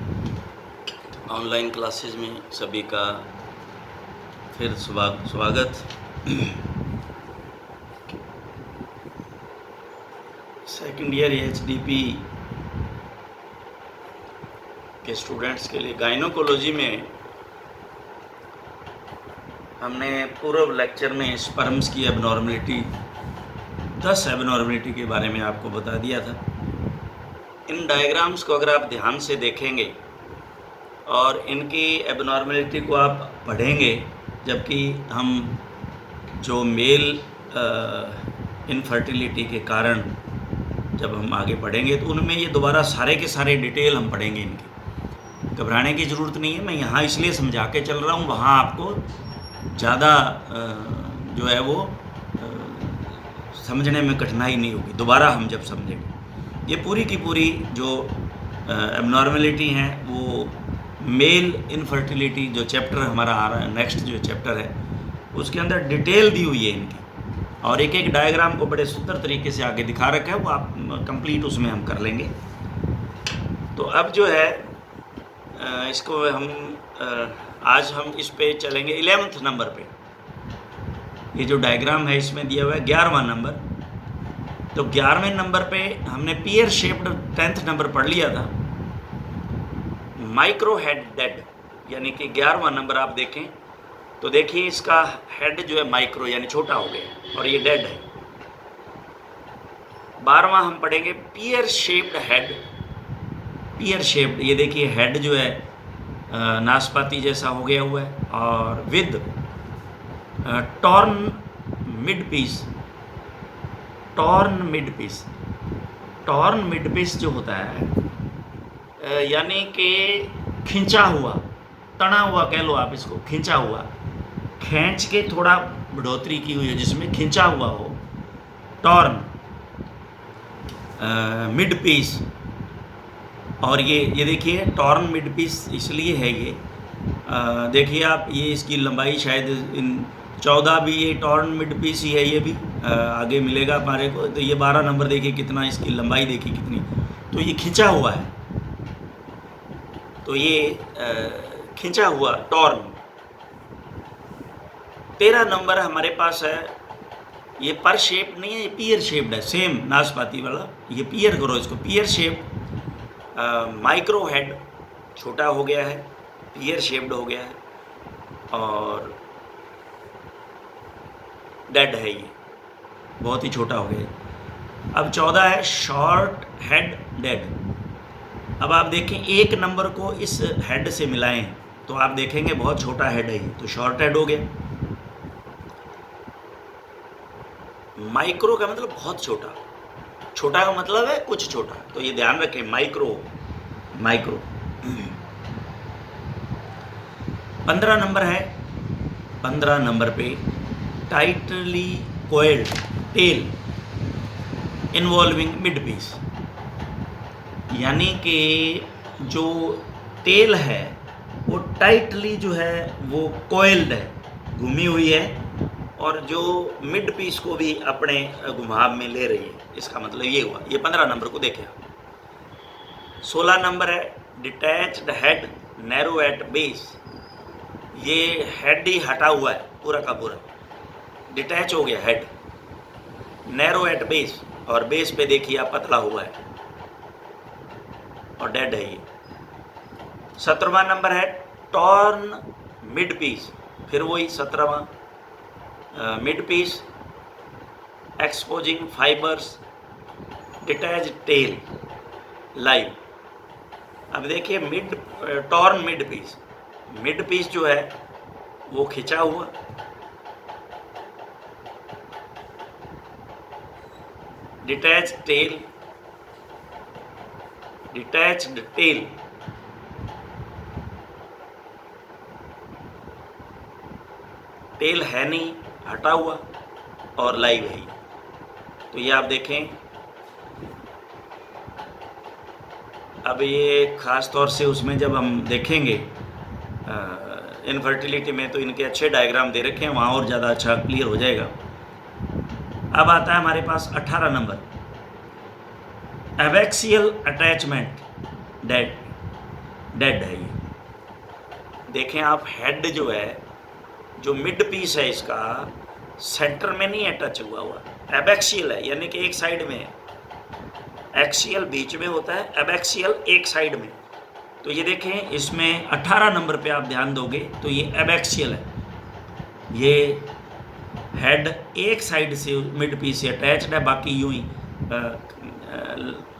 Online classes में सभी का फिर स्वागत। सेकंड ईयर एचडीपी के स्टूडेंट्स के लिए गायनोकोलॉजी में हमने पूर्व लेक्चर में स्पर्म्स की एबनॉर्मलिटी 10 एबनॉर्मलिटी के बारे में आपको बता दिया था। इन डायग्राम्स को अगर आप ध्यान से देखेंगे और इनकी एबनॉर्मलिटी को आप पढ़ेंगे, जबकि हम जो मेल इनफर्टिलिटी के कारण जब हम आगे पढ़ेंगे तो उनमें ये दोबारा सारे के सारे डिटेल हम पढ़ेंगे। इनकी घबराने की ज़रूरत नहीं है, मैं यहाँ इसलिए समझा के चल रहा हूँ, वहाँ आपको ज़्यादा जो है वो समझने में कठिनाई नहीं होगी। दोबारा हम जब समझेंगे ये पूरी की पूरी जो एबनॉर्मलिटी हैं, वो मेल इनफर्टिलिटी जो चैप्टर हमारा आ रहा है, नेक्स्ट जो चैप्टर है उसके अंदर डिटेल दी हुई है इनकी, और एक एक डायग्राम को बड़े सुंदर तरीके से आगे दिखा रखा है, वो आप कंप्लीट उसमें हम कर लेंगे। तो अब जो है इसको हम आज हम इस पे चलेंगे 11th नंबर पे। ये जो डायग्राम है इसमें दिया हुआ है 11वां नंबर। तो 11वें नंबर पे हमने पियर शेप्ड 10th नंबर पढ़ लिया था, माइक्रो हेड डेड, यानी कि 11वां नंबर आप देखें तो देखिए इसका हेड जो है माइक्रो यानी छोटा हो गया और ये डेड है। 12वां हम पढ़ेंगे पियर शेप्ड हेड। पियर शेप्ड, ये देखिए हेड जो है नाशपाती जैसा हो गया हुआ है, और with torn mid piece. Torn mid piece, torn mid piece जो होता है यानी कि खिंचा हुआ, तना हुआ कह लो आप इसको, खिंचा हुआ, खींच के थोड़ा बढ़ोतरी की हुई है जिसमें खिंचा हुआ हो, टॉर्न मिड पीस। और ये देखिए टॉर्न मिड पीस इसलिए है ये, देखिए आप, ये इसकी लंबाई शायद इन 14 भी ये टॉर्न मिड पीस ही है, ये भी आगे मिलेगा हमारे को। तो ये 12 नंबर देखिए कितना इसकी लंबाई देखिए कितनी, तो ये खिंचा हुआ है, तो ये खिंचा हुआ टॉर्न। 13 नंबर हमारे पास है, ये पर शेप नहीं है, ये पियर शेप्ड है, सेम नाशपाती वाला, ये पियर करो इसको, पियर शेप्ड माइक्रो हेड, छोटा हो गया है, पियर शेप्ड हो गया है, और डेड है, ये बहुत ही छोटा हो गया। अब 14 है शॉर्ट हेड डेड। अब आप देखें एक नंबर को इस हेड से मिलाएं तो आप देखेंगे बहुत छोटा हेड है, तो शॉर्ट हेड हो गया। माइक्रो का मतलब बहुत छोटा, छोटा का मतलब है कुछ छोटा, तो ये ध्यान रखें, माइक्रो माइक्रो। 15 नंबर है, 15 नंबर पे tightly coiled tail involving mid piece, यानी कि जो टेल है वो टाइटली जो है वो कोइल्ड है, घूमी हुई है, और जो मिड पीस को भी अपने घुमाव में ले रही है, इसका मतलब ये हुआ। ये 15 नंबर को देखें। 16 नंबर है detached head narrow at base. ये हेड ही हटा हुआ है पूरा का पूरा, डिटैच हो गया हेड, नैरो एट बेस, और बेस पे देखिए आप पतला हुआ है और डेड है ये। 17वां नंबर है टॉर्न मिड पीस, फिर वही 17वां mid piece, exposing fibres, detach tail, live. अब देखिए मिड टॉर्न मिड पीस जो है वो खिंचा हुआ, detached tail, detached tail, tail है नहीं, हटा हुआ, और लाइव है। तो ये आप देखें। अब ये ख़ास तौर से उसमें जब हम देखेंगे इनफर्टिलिटी में, तो इनके अच्छे डायग्राम दे रखे हैं, वहाँ और ज़्यादा अच्छा क्लियर हो जाएगा। अब आता है हमारे पास 18 number, abaxial attachment dead. Dead है ये। देखें आप, हेड जो है, जो मिड पीस है इसका, सेंटर में नहीं है टच हुआ, एबैक्सियल है, यानी कि एक साइड में है। एक्सियल बीच में होता है, एबैक्सियल एक साइड में। तो ये देखें, इसमें 18 नंबर पे आप ध्यान दोगे तो ये एबैक्सियल है, ये हेड एक साइड से मिड पीस से अटैच्ड है, बाकी यूं ही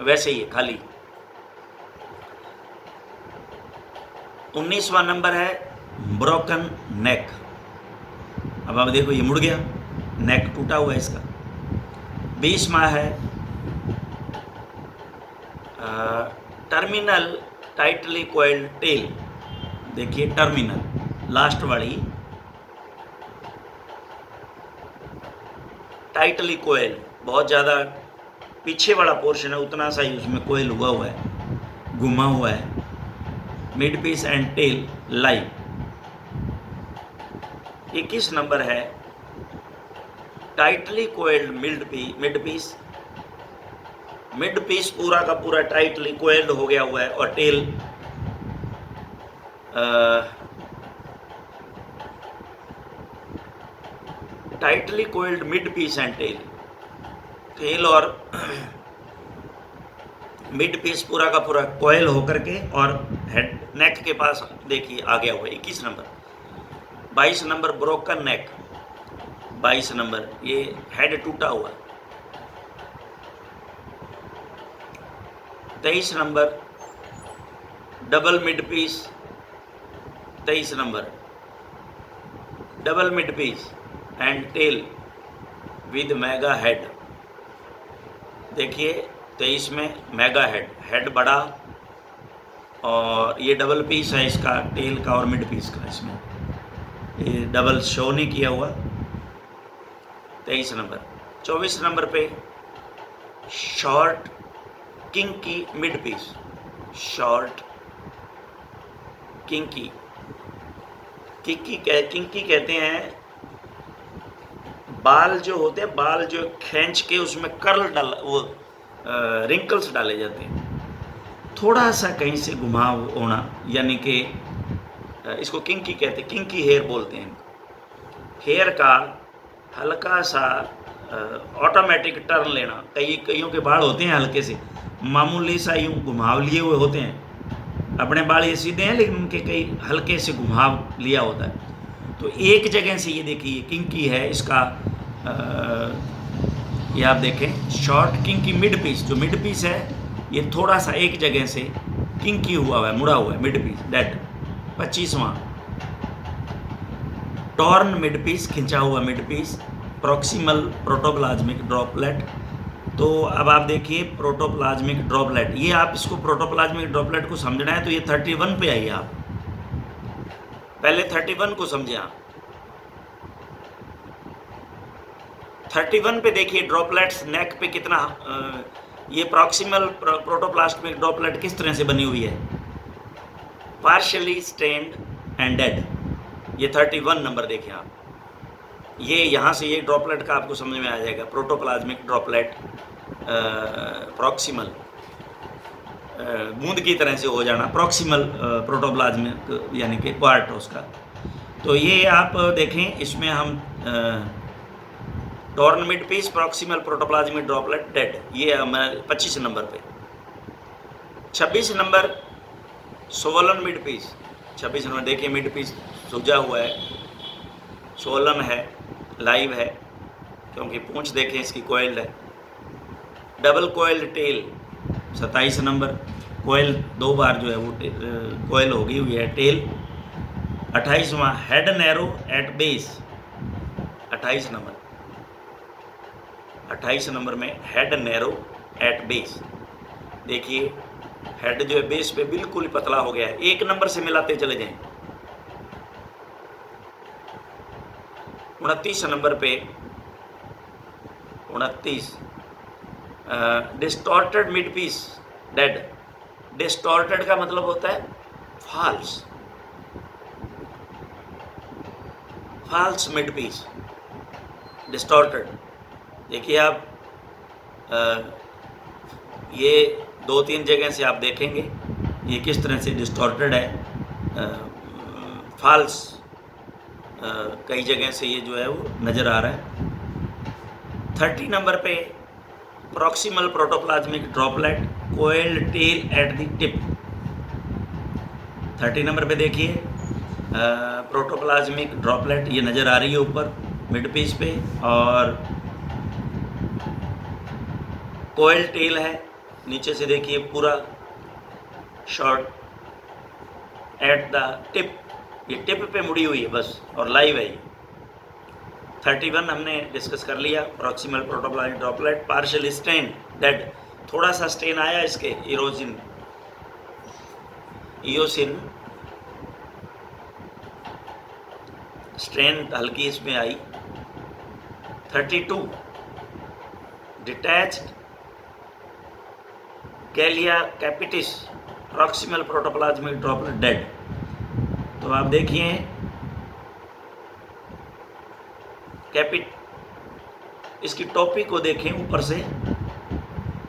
वैसे ही है खाली। 19वां नंबर है ब्रोकन नेक। अब आप देखो ये मुड़ गया, नेक टूटा हुआ है इसका। 20वां है टर्मिनल टाइटली कोइल्ड टेल। देखिए टर्मिनल लास्ट वाली टाइटली कोयल, बहुत ज़्यादा पीछे वाला पोर्शन है उतना सा ही उसमें कोयल हुआ है, घुमा हुआ है। Mid piece and tail live. 21 number है tightly coiled mid piece. Mid piece पूरा का पूरा टाइटली कोइल्ड हो गया हुआ है और tail tightly coiled mid piece and tail और मिड पीस पूरा का पूरा कोयल होकर के और हेड नेक के पास देखिए आ गया हुआ है। 21 number. 22 number broken neck. 22 number ये हेड टूटा हुआ। 23 number double mid piece. 23 number double mid piece and tail with mega head. देखिए 23 में मेगा हेड बड़ा और ये डबल पीस है इसका, टेल का और मिड पीस का, इसमें ये डबल शो नहीं किया हुआ। 23 नंबर। 24 नंबर पे short kinky mid piece. Short kinky kinky कहते हैं बाल जो होते हैं, बाल जो खींच के उसमें कर्ल डाल वो रिंकल्स डाले जाते हैं, थोड़ा सा कहीं से घुमाव होना, यानी कि इसको किंकी कहते हैं, किंकी हेयर बोलते हैं। हेयर का हल्का सा ऑटोमेटिक टर्न लेना। कईयों के बाल होते हैं हल्के से मामूली सा यूँ घुमाव लिए हुए होते हैं, अपने बाल ये सीधे हैं लेकिन उनके कई हल्के से घुमाव लिया होता है। तो एक जगह से ये देखिए किंकी है इसका, ये आप देखें शॉर्ट किंकी मिड पीस। जो मिड पीस है ये थोड़ा सा एक जगह से किंकी हुआ है, मुड़ा हुआ है मिड पीस, डेड। 25वां टॉर्न मिड पीस, खिंचा हुआ mid piece. Proximal protoplasmic droplet. तो अब आप देखिए प्रोटोप्लाज्मिक ड्रॉपलेट, ये आप इसको प्रोटोप्लाज्मिक ड्रॉपलेट को समझना है तो ये 31 पे आइए आप, पहले 31 को समझे आप। 31 पे देखिए ड्रॉपलेट्स नेक पे कितना, ये प्रॉक्सिमल प्रोटोप्लाज्मिक ड्रॉपलेट किस तरह से बनी हुई है, पार्शियली स्टेन्ड एंड डेड। ये 31 नंबर देखें आप, ये यहाँ से ये ड्रॉपलेट का आपको समझ में आ जाएगा। प्रोटोप्लाज्मिक ड्रॉपलेट प्रॉक्सिमल बूंद की तरह से हो जाना, प्रॉक्सिमल प्रोटोप्लाज्मिक यानी कि पार्ट उसका। तो ये आप देखें इसमें हम torn mid piece, proximal protoplasmic droplet, dead, ये हमारे 25 नंबर पे। 26 number swollen mid piece. 26 number देखिए मिड पीस सूजा हुआ है, सोलन है, लाइव है, क्योंकि पूंछ देखें इसकी कोइल्ड है। Double coiled tail. 27 number coil 2 बार जो है वो कोयल हो गई हुई है टेल। 28वां head narrow at base. 28 number 28 number में हेड नैरो एट बेस। देखिए हेड जो है बेस पे बिल्कुल ही पतला हो गया है, 1 नंबर से मिलाते चले जाएं। 29 नंबर पे 29 distorted mid piece, dead. Distorted का मतलब होता है false, false mid piece, distorted. देखिए आप ये 2-3 जगह से आप देखेंगे ये किस तरह से डिस्टॉर्टेड है, फॉल्स कई जगह से ये जो है वो नज़र आ रहा है। 30 नंबर पे proximal protoplasmic droplet coiled tail at the tip. 30 number पे देखिए प्रोटोप्लाज्मिक ड्रॉपलेट ये नज़र आ रही है ऊपर मिड पीस पे, और कोयल टेल है नीचे से देखिए पूरा शॉर्ट एट द टिप, ये टिप पे मुड़ी हुई है बस और लाइव है ये। 31 हमने डिस्कस कर लिया, proximal protoplasmic droplet partial stain dead, थोड़ा सा स्टेन आया इसके इयोसिन स्ट्रेन हल्की इसमें आई। 32 detached galea capitis proximal protoplasmic droplet dead. तो आप देखिए इसकी टोपी को देखें ऊपर से,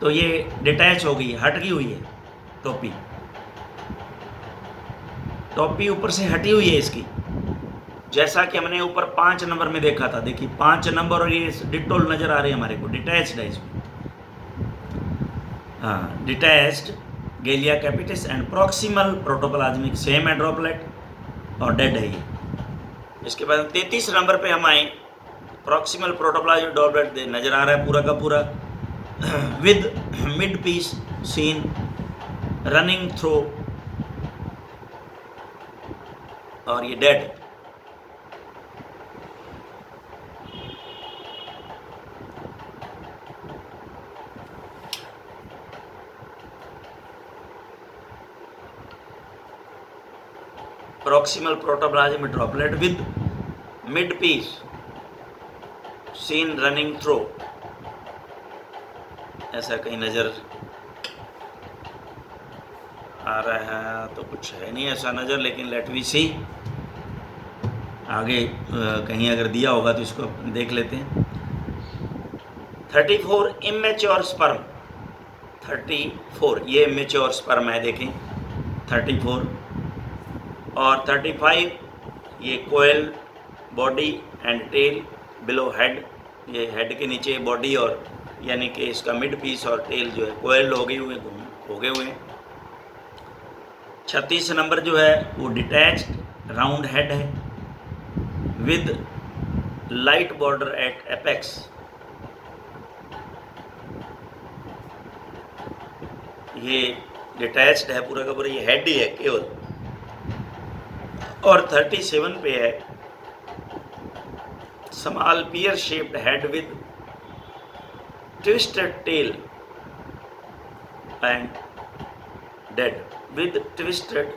तो ये डिटैच हो गई है, हट गई हुई है टोपी ऊपर से हटी हुई है इसकी, जैसा कि हमने ऊपर 5 नंबर में देखा था। देखिए 5 नंबर और ये डिटोल नज़र आ रहे हैं हमारे को, डिटैच्ड है इसमें। हाँ, डिटैच्ड गैलिया capitis and proximal protoplasmic same है ड्रॉपलेट और डेड है ये। इसके बाद 33 नंबर पे हम आए, प्रॉक्सिमल प्रोटोप्लाज्मिक ड्रॉपलेट नज़र आ रहा है पूरा का पूरा with mid piece seen running through, और ये dead. Proximal protoplasmic droplet with mid piece seen running through, ऐसा कहीं नज़र आ रहा है, तो कुछ है नहीं ऐसा नज़र, लेकिन लेट वी सी आगे कहीं अगर दिया होगा तो इसको देख लेते हैं। 34 इमेच्योर स्पर्म, 34 ये इमेच्योर स्पर्म है देखें 34, और 35 ये coil body and tail below head, ये हेड के नीचे बॉडी और यानी कि इसका मिड पीस और टेल जो है कोयल हो गए हुए हैं। 36 नंबर जो है वो डिटैच्ड राउंड हेड है with light border at apex, ये डिटैच्ड है पूरा का पूरा, ये हेड ही है केवल। और 37 पे है small pear shaped head with twisted tail and dead with twisted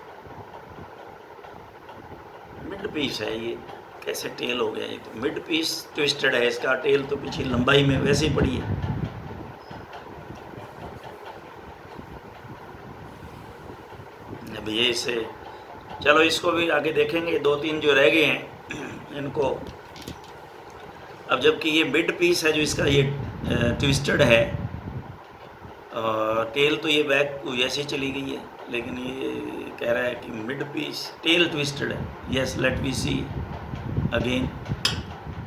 mid piece है, ये कैसे टेल हो गया, ये तो मिड पीस ट्विस्टेड है इसका, टेल तो पीछे लंबाई में वैसे ही पड़ी है। अब ये इसे चलो इसको भी आगे देखेंगे, 2-3 जो रह गए हैं इनको। अब जबकि ये मिड पीस है जो इसका ये ट्विस्टेड है, टेल तो ये बैक वैसे ही चली गई है, लेकिन ये कह रहा है कि मिड पीस टेल ट्विस्टेड है। Yes, let we see again,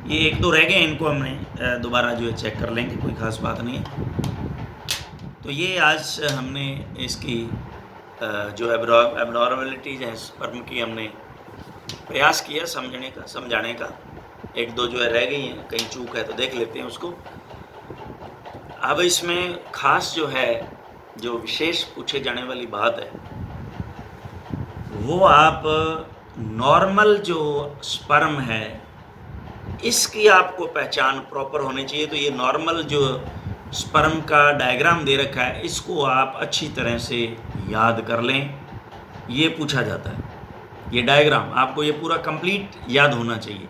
ये 1-2 रह गए, इनको हमने दोबारा जो है चेक कर लेंगे, कोई ख़ास बात नहीं है। तो ये आज हमने इसकी जो एबनॉर्मलिटीज है स्पर्म की हमने प्रयास किया समझाने का। 1-2 जो है रह गई हैं, कहीं चूक है तो देख लेते हैं उसको। अब इसमें खास जो है जो विशेष पूछे जाने वाली बात है वो आप नॉर्मल जो स्पर्म है इसकी आपको पहचान प्रॉपर होनी चाहिए। तो ये नॉर्मल जो स्पर्म का डायग्राम दे रखा है इसको आप अच्छी तरह से याद कर लें, ये पूछा जाता है। ये डायग्राम आपको ये पूरा कंप्लीट याद होना चाहिए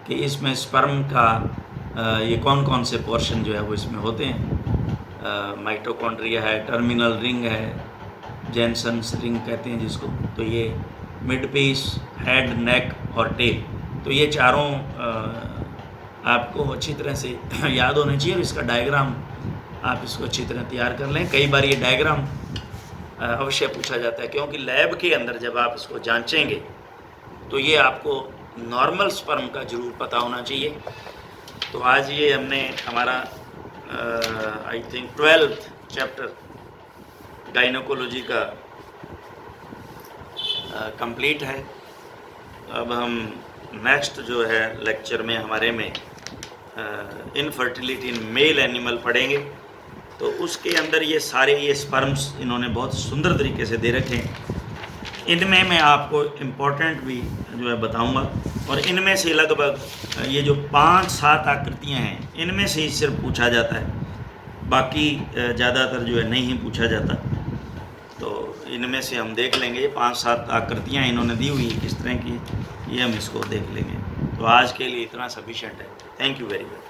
कि इसमें स्पर्म का ये कौन कौन से पोर्शन जो है वो इसमें होते हैं। माइटोकॉन्ड्रिया है, टर्मिनल रिंग है, जेनसन्स रिंग कहते हैं जिसको, तो ये मिड पीस, हेड, नेक और टेल, तो ये चारों आपको अच्छी तरह से याद होने चाहिए। और इसका डायग्राम आप इसको अच्छी तरह तैयार कर लें। कई बार ये डायग्राम अवश्य पूछा जाता है, क्योंकि लैब के अंदर जब आप इसको जांचेंगे तो ये आपको नॉर्मल स्पर्म का ज़रूर पता होना चाहिए। तो आज ये हमने हमारा I think 12th chapter gynaecology का कंप्लीट है। अब हम नेक्स्ट जो है लेक्चर में हमारे में इनफर्टिलिटी इन मेल एनिमल पढ़ेंगे। तो उसके अंदर ये स्पर्म्स इन्होंने बहुत सुंदर तरीके से दे रखे हैं। इनमें मैं आपको इम्पोर्टेंट भी जो है बताऊंगा, और इनमें से लगभग ये जो 5-7 आकृतियां हैं इनमें से ही सिर्फ पूछा जाता है, बाकी ज़्यादातर जो है नहीं पूछा जाता। तो इनमें से हम देख लेंगे 5-7 आकृतियां इन्होंने दी हुई किस तरह की, ये हम इसको देख लेंगे। तो आज के लिए इतना सफिशेंट है। Thank you very much.